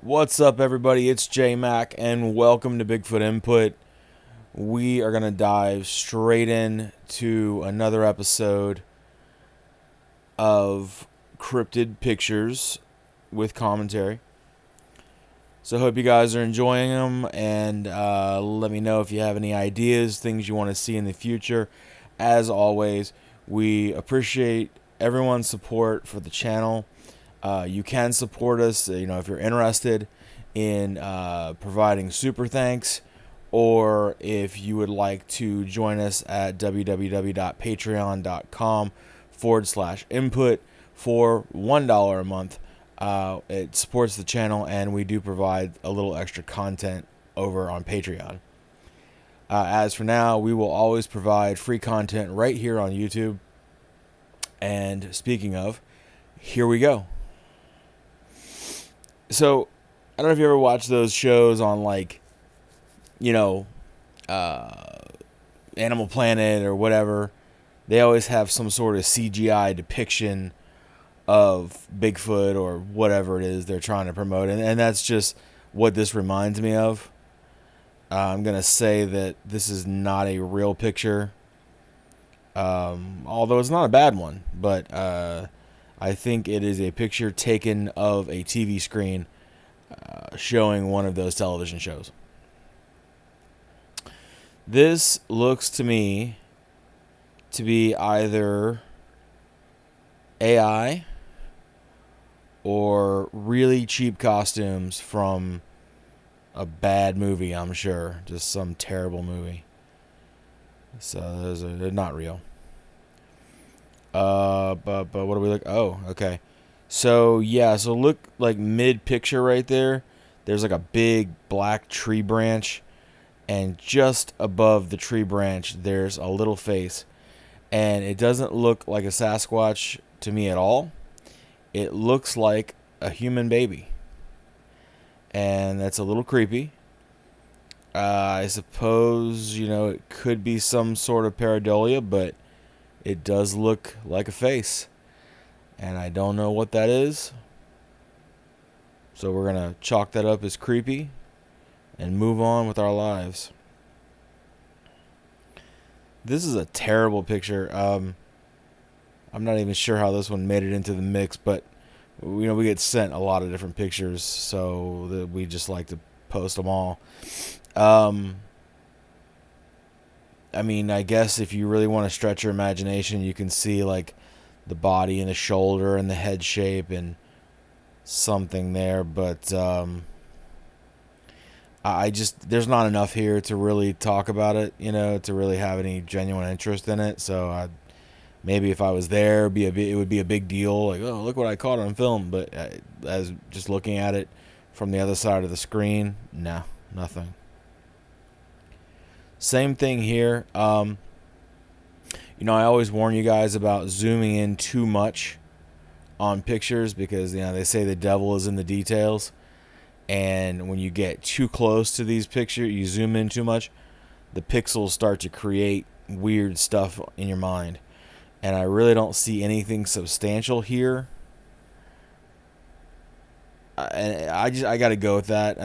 What's up, everybody? It's J Mac, and welcome to Bigfoot Input. We are going to dive straight in to another episode of Cryptid Pictures with commentary. So I hope you guys are enjoying them, and let me know if you have any ideas, things you want to see in the future. As always, we appreciate everyone's support for the channel. You can support us, if you're interested in providing super thanks, or if you would like to join us at www.patreon.com/input for $1 a month. It supports the channel, and we do provide a little extra content over on Patreon. As for now, we will always provide free content right here on YouTube. And speaking of, here we go. So, I don't know if you ever watch those shows on, Animal Planet or whatever. They always have some sort of CGI depiction of Bigfoot or whatever it is they're trying to promote. And that's just what this reminds me of. I'm going to say that this is not a real picture. Although it's not a bad one. But I think it is a picture taken of a TV screen showing one of those television shows. This looks to me to be either AI or really cheap costumes from a bad movie, I'm sure. Just some terrible movie. So those are, they're not real. But what do we look? Oh, okay. So look like mid picture right there. There's like a big black tree branch, and just above the tree branch there's a little face, and it doesn't look like a Sasquatch to me at all. It looks like a human baby, and that's a little creepy. I suppose it could be some sort of pareidolia, but it does look like a face, and I don't know what that is. So we're going to chalk that up as creepy and move on with our lives. This is a terrible picture. I'm not even sure how this one made it into the mix, but we get sent a lot of different pictures, so that we just like to post them all. I guess if you really want to stretch your imagination, you can see like the body and the shoulder and the head shape and something there, but there's not enough here to really talk about it, to really have any genuine interest in it. So maybe if I was there, it would be a big deal, like, oh, look what I caught on film. But as just looking at it from the other side of the screen, no, nothing. Same thing here. I always warn you guys about zooming in too much on pictures, because they say the devil is in the details, and when you get too close to these pictures, you zoom in too much, the pixels start to create weird stuff in your mind, and I really don't see anything substantial here. And I got to go with that.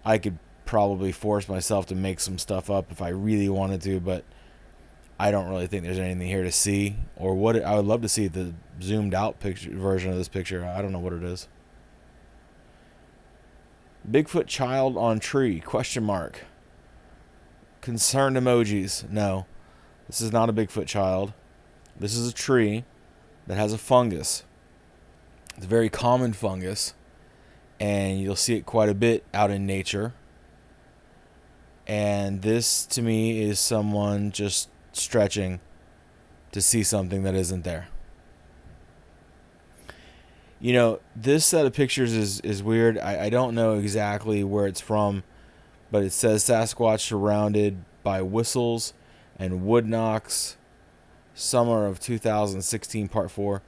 I could probably force myself to make some stuff up if I really wanted to, but I don't really think there's anything here to see. Or what I would love to see the zoomed out picture version of this picture. I don't know what it is. Bigfoot child on tree ? Concerned emojis. No, this is not a Bigfoot child. This is a tree that has a fungus. It's a very common fungus, and you'll see it quite a bit out in nature. And this, to me, is someone just stretching to see something that isn't there. This set of pictures is weird. I don't know exactly where it's from, but it says Sasquatch surrounded by whistles and wood knocks, summer of 2016, part 4.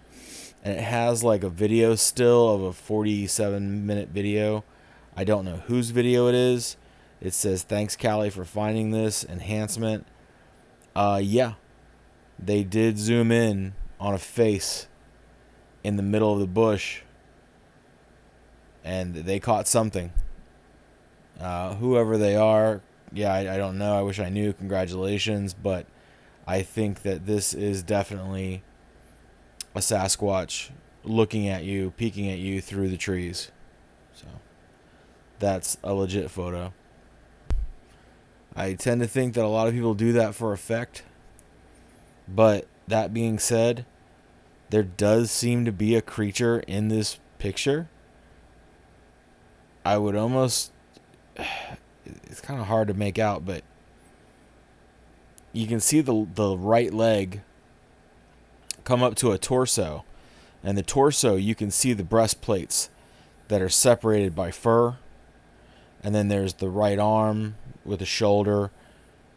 And it has like a video still of a 47-minute video. I don't know whose video it is. It says, thanks, Callie, for finding this enhancement. They did zoom in on a face in the middle of the bush, and they caught something. Whoever they are, yeah, I don't know. I wish I knew. Congratulations, but I think that this is definitely a Sasquatch looking at you, peeking at you through the trees. So that's a legit photo. I tend to think that a lot of people do that for effect. But that being said, there does seem to be a creature in this picture. I would almost... It's kind of hard to make out, but you can see the right leg come up to a torso. And the torso, you can see the breastplates that are separated by fur. And then there's the right arm with the shoulder.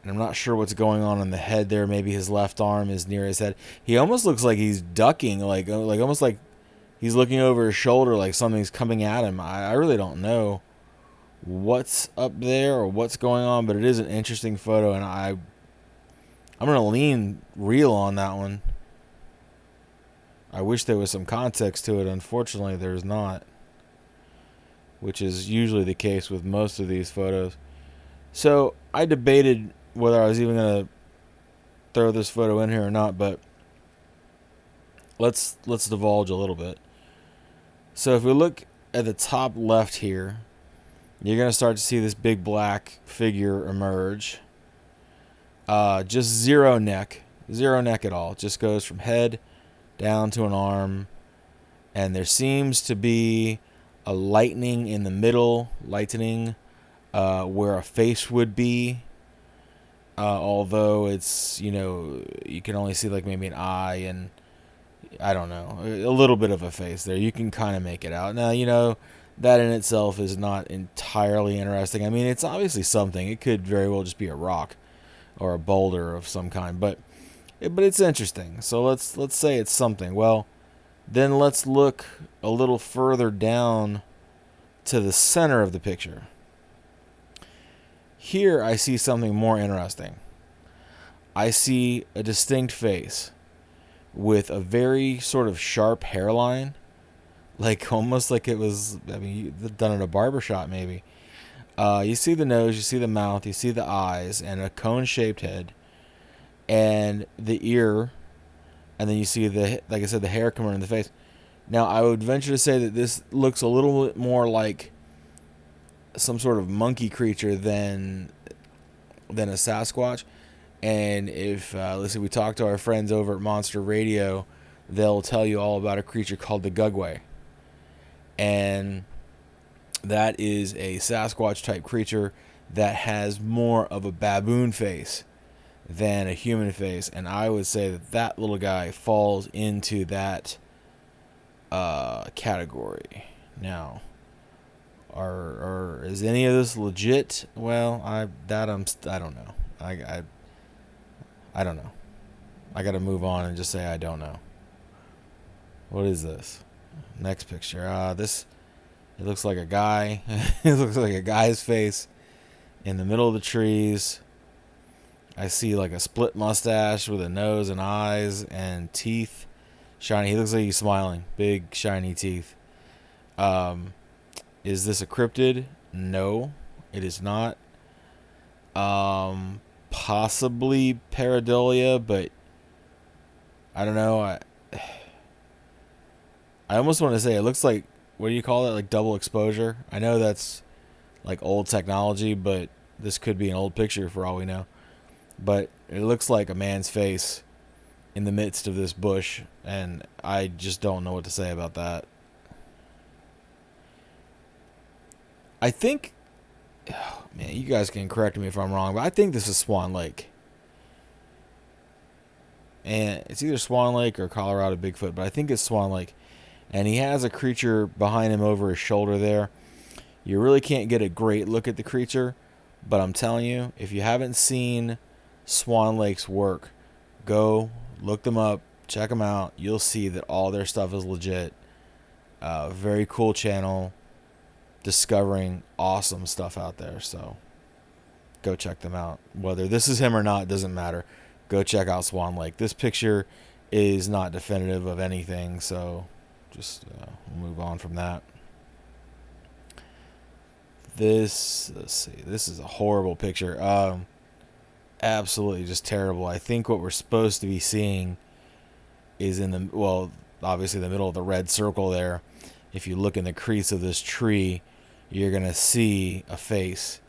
And I'm not sure what's going on in the head there. Maybe his left arm is near his head. He almost looks like he's ducking, like almost like he's looking over his shoulder, like something's coming at him. I really don't know what's up there or what's going on, but it is an interesting photo, and I'm gonna lean real on that one. I wish there was some context to it. Unfortunately, there's not, which is usually the case with most of these photos. So I debated whether I was even going to throw this photo in here or not, but let's divulge a little bit. So if we look at the top left here, you're going to start to see this big black figure emerge. Just zero neck at all. It just goes from head down to an arm, and there seems to be a lightning in the middle, where a face would be. Although it's, you can only see like maybe an eye and I don't know, a little bit of a face there. You can kind of make it out. Now, that in itself is not entirely interesting. I mean, it's obviously something. It could very well just be a rock or a boulder of some kind, but it's interesting. So let's say it's something. Well, then let's look a little further down to the center of the picture. Here I see something more interesting. I see a distinct face with a very sort of sharp hairline, like almost like it was, done at a barbershop maybe. You see the nose, you see the mouth, you see the eyes, and a cone-shaped head, and the ear, and then you see like I said, the hair coming in the face. Now, I would venture to say that this looks a little bit more like some sort of monkey creature than a Sasquatch. And if we talk to our friends over at Monster Radio, they'll tell you all about a creature called the Gugway, and that is a Sasquatch type creature that has more of a baboon face than a human face, and I would say that little guy falls into that category. Now, is any of this legit? Well, I don't know. I don't know. I got to move on and just say I don't know. What is this? Next picture. It looks like a guy. It looks like a guy's face in the middle of the trees. I see like a split mustache with a nose and eyes and teeth. Shiny. He looks like he's smiling. Big shiny teeth. Is this a cryptid? No, it is not. Possibly pareidolia, but I don't know. I almost want to say it looks like, what do you call that? Like double exposure. I know that's like old technology, but this could be an old picture for all we know. But it looks like a man's face in the midst of this bush, and I just don't know what to say about that. I think, oh man, you guys can correct me if I'm wrong, but I think this is Swan Lake. And it's either Swan Lake or Colorado Bigfoot, but I think it's Swan Lake. And he has a creature behind him over his shoulder there. You really can't get a great look at the creature, but I'm telling you, if you haven't seen Swan Lake's work, go look them up, check them out. You'll see that all their stuff is legit. Very cool channel, discovering awesome stuff out there. So go check them out. Whether this is him or not doesn't matter. Go check out Swan Lake. This picture is not definitive of anything, so just move on from that. Let's see. This is a horrible picture. Absolutely just terrible. I think what we're supposed to be seeing is in the, well, obviously the middle of the red circle there. If you look in the crease of this tree, you're going to see a face.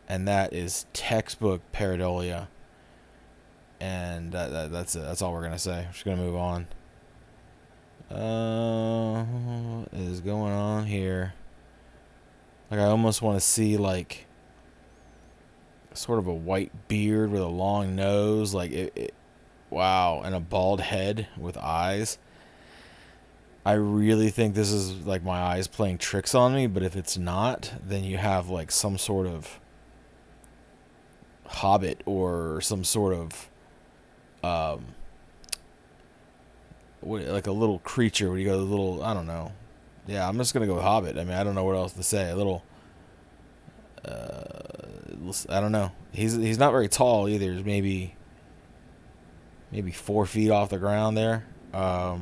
And that is textbook pareidolia. And that's it. That's all we're going to say. We're just going to move on. What is going on here? Like, I almost want to see, like, sort of a white beard with a long nose. Like, wow. And a bald head with eyes. I really think this is, like, my eyes playing tricks on me. But if it's not, then you have, like, some sort of hobbit or some sort of, like a little creature. Where you go, a little, I don't know. Yeah, I'm just going to go hobbit. I mean, I don't know what else to say. A little, I don't know. He's not very tall either. He's maybe 4 feet off the ground there. That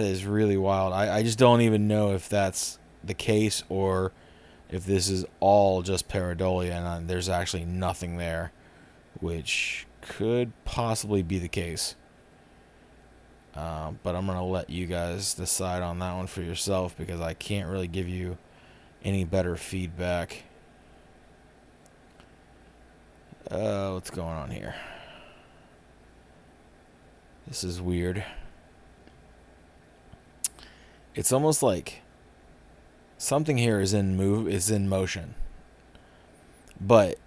is really wild. I just don't even know if that's the case or if this is all just pareidolia and there's actually nothing there, which could possibly be the case. But I'm going to let you guys decide on that one for yourself because I can't really give you any better feedback. What's going on here? This is weird. It's almost like something here is in motion. But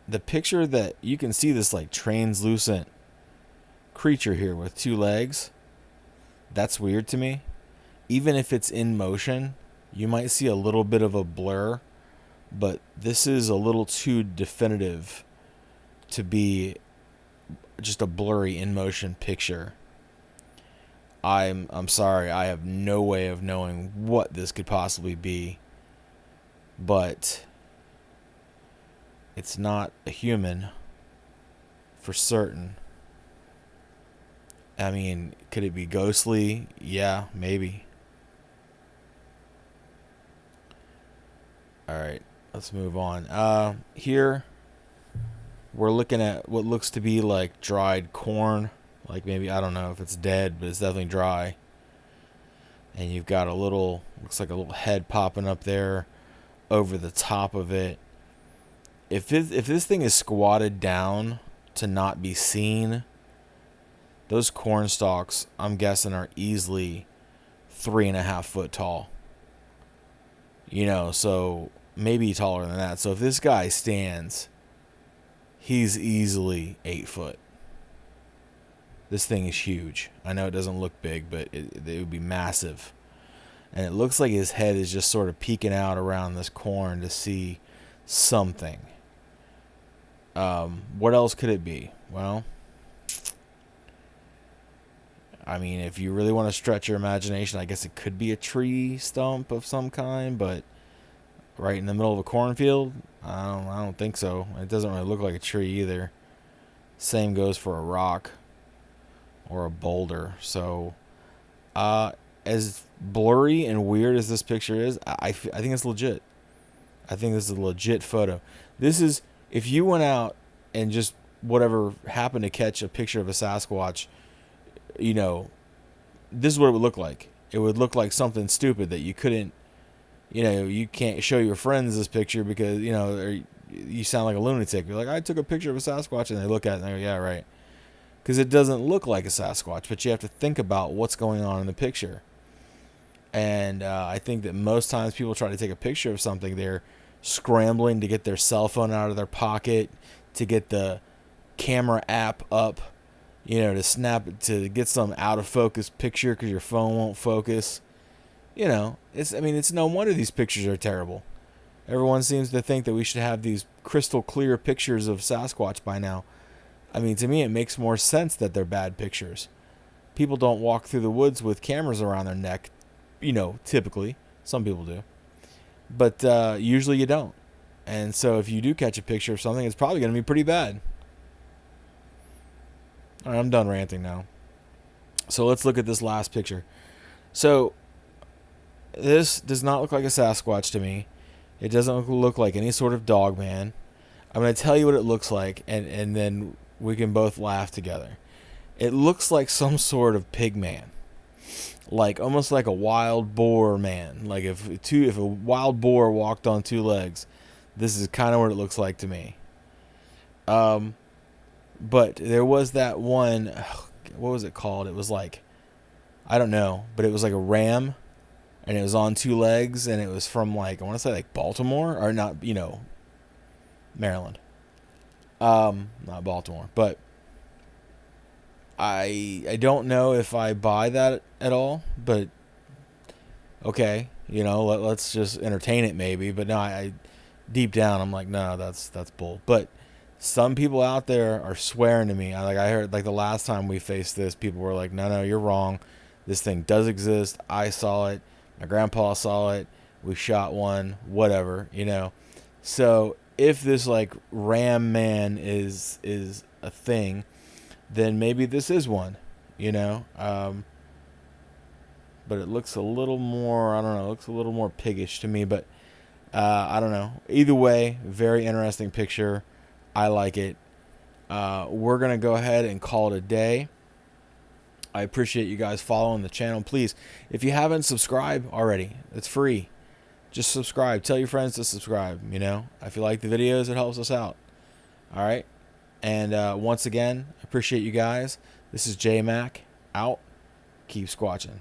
the picture that you can see this like translucent creature here with 2 legs, that's weird to me. Even if it's in motion, you might see a little bit of a blur, but this is a little too definitive to be just a blurry in motion picture. I'm sorry, I have no way of knowing what this could possibly be, but it's not a human for certain. I mean, could it be ghostly? Yeah, maybe. Alright, let's move on. Here, we're looking at what looks to be like dried corn. Like maybe, I don't know if it's dead, but it's definitely dry. And you've got a little, looks like a little head popping up there over the top of it. If this thing is squatted down to not be seen, those corn stalks, I'm guessing, are easily 3.5 foot tall. You know, so maybe taller than that. So if this guy stands, he's easily 8 foot. This thing is huge. I know it doesn't look big, but it would be massive. And it looks like his head is just sort of peeking out around this corn to see something. What else could it be? Well, I mean, if you really want to stretch your imagination, I guess it could be a tree stump of some kind, but right in the middle of a cornfield, I don't think so. It doesn't really look like a tree either. Same goes for a rock or a boulder. So, as blurry and weird as this picture is, I think it's legit. I think this is a legit photo. This is, if you went out and just whatever happened to catch a picture of a Sasquatch, you know, this is what it would look like. It would look like something stupid that you couldn't, you know, you can't show your friends this picture because, you know, or you sound like a lunatic. You're like, I took a picture of a Sasquatch, and they look at it and they go, yeah, right. Because it doesn't look like a Sasquatch, but you have to think about what's going on in the picture. And I think that most times people try to take a picture of something, they're scrambling to get their cell phone out of their pocket, to get the camera app up, you know, to snap it, to get some out of focus picture because your phone won't focus. You know, it's no wonder these pictures are terrible. Everyone seems to think that we should have these crystal clear pictures of Sasquatch by now. I mean, to me, it makes more sense that they're bad pictures. People don't walk through the woods with cameras around their neck, you know, typically. Some people do. But usually you don't. And so if you do catch a picture of something, it's probably going to be pretty bad. All right, I'm done ranting now. So let's look at this last picture. So this does not look like a Sasquatch to me. It doesn't look like any sort of dog man. I'm going to tell you what it looks like, and then we can both laugh together. It looks like some sort of pig man. Like almost like a wild boar man. Like if a wild boar walked on two legs, this is kind of what it looks like to me. But there was that one, what was it called? It was like, I don't know, but it was like a ram, and it was on two legs, and it was from like, I want to say like Baltimore, or not, Maryland. Not Baltimore, but I don't know if I buy that at all, but okay, let's just entertain it maybe. But no, I deep down I'm like, no, that's bull. But some people out there are swearing to me. I heard like the last time we faced this, people were like, no, you're wrong. This thing does exist. I saw it. My grandpa saw it. We shot one. Whatever, So if this like ram man is a thing, then maybe this is one, but it looks a little more, I don't know, it looks a little more piggish to me, but I don't know. Either way, very interesting picture. I like it. We're going to go ahead and call it a day. I appreciate you guys following the channel. Please, if you haven't subscribed already, it's free. Just subscribe. Tell your friends to subscribe, If you like the videos, it helps us out. All right? And once again, I appreciate you guys. This is J Mac, out. Keep squatching.